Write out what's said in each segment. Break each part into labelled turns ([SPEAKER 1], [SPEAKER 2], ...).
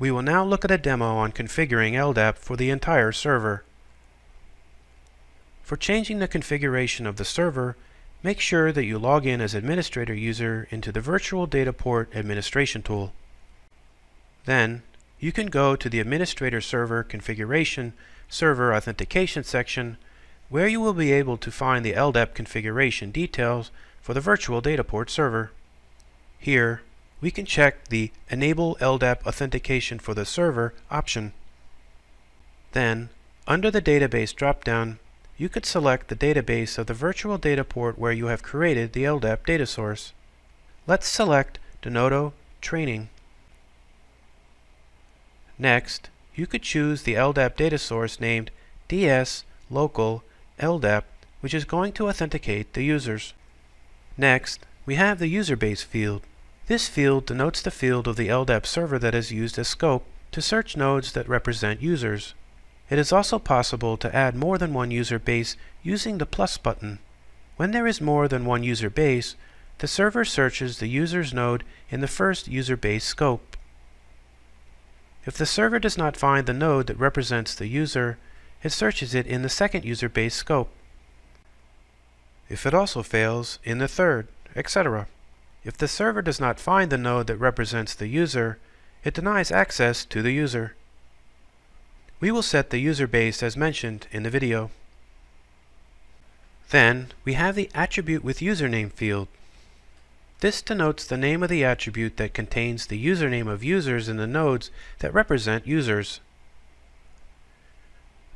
[SPEAKER 1] We will now look at a demo on configuring LDAP for the entire server. For changing the configuration of the server, make sure that you log in as administrator user into the Virtual Data Port Administration tool. Then, you can go to the Administrator Server Configuration Server Authentication section, where you will be able to find the LDAP configuration details for the Virtual Data Port server. Here, we can check the Enable LDAP Authentication for the Server option. Then, under the Database drop-down, you could select the database of the virtual data port where you have created the LDAP data source. Let's select Denodo Training. Next, you could choose the LDAP data source named DS Local LDAP, which is going to authenticate the users. Next, we have the user base field. This field denotes the field of the LDAP server that is used as scope to search nodes that represent users. It is also possible to add more than one user base using the plus button. When there is more than one user base, the server searches the user's node in the first user base scope. If the server does not find the node that represents the user, it searches it in the second user base scope. If it also fails, in the third, etc. If the server does not find the node that represents the user, it denies access to the user. We will set the user base as mentioned in the video. Then, we have the Attribute with Username field. This denotes the name of the attribute that contains the username of users in the nodes that represent users.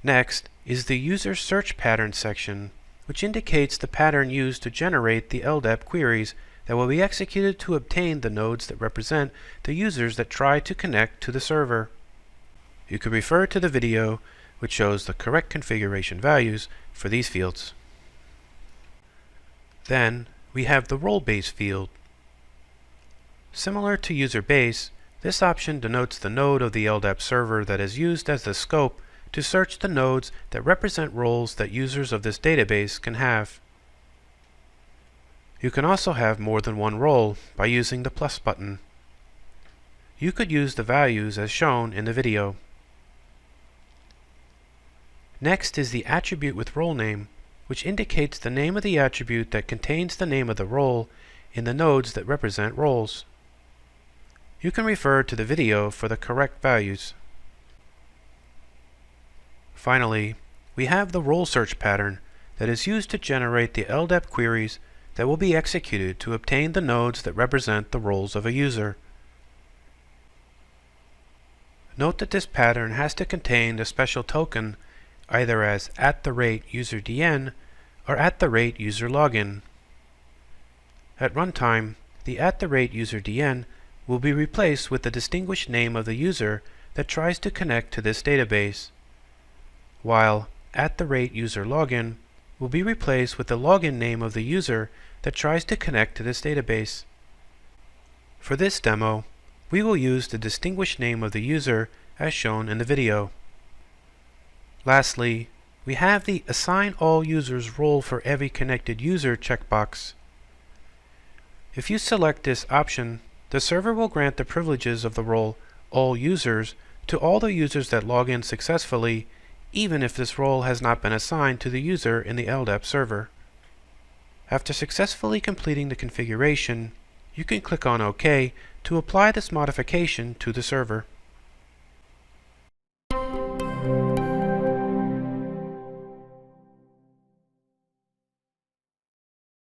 [SPEAKER 1] Next is the User Search Pattern section, which indicates the pattern used to generate the LDAP queries that will be executed to obtain the nodes that represent the users that try to connect to the server. You can refer to the video which shows the correct configuration values for these fields. Then, we have the Role Base field. Similar to User Base, this option denotes the node of the LDAP server that is used as the scope to search the nodes that represent roles that users of this database can have. You can also have more than one role by using the plus button. You could use the values as shown in the video. Next is the Attribute with Role Name, which indicates the name of the attribute that contains the name of the role in the nodes that represent roles. You can refer to the video for the correct values. Finally, we have the Role Search Pattern that is used to generate the LDAP queries that will be executed to obtain the nodes that represent the roles of a user. Note that this pattern has to contain the special token either as @userdn or @userlogin. At runtime, the @userdn will be replaced with the distinguished name of the user that tries to connect to this database, while @userlogin will be replaced with the login name of the user that tries to connect to this database. For this demo, we will use the distinguished name of the user as shown in the video. Lastly, we have the Assign All Users role for every connected user checkbox. If you select this option, the server will grant the privileges of the role All Users to all the users that log in successfully, even if this role has not been assigned to the user in the LDAP server. After successfully completing the configuration, you can click on OK to apply this modification to the server.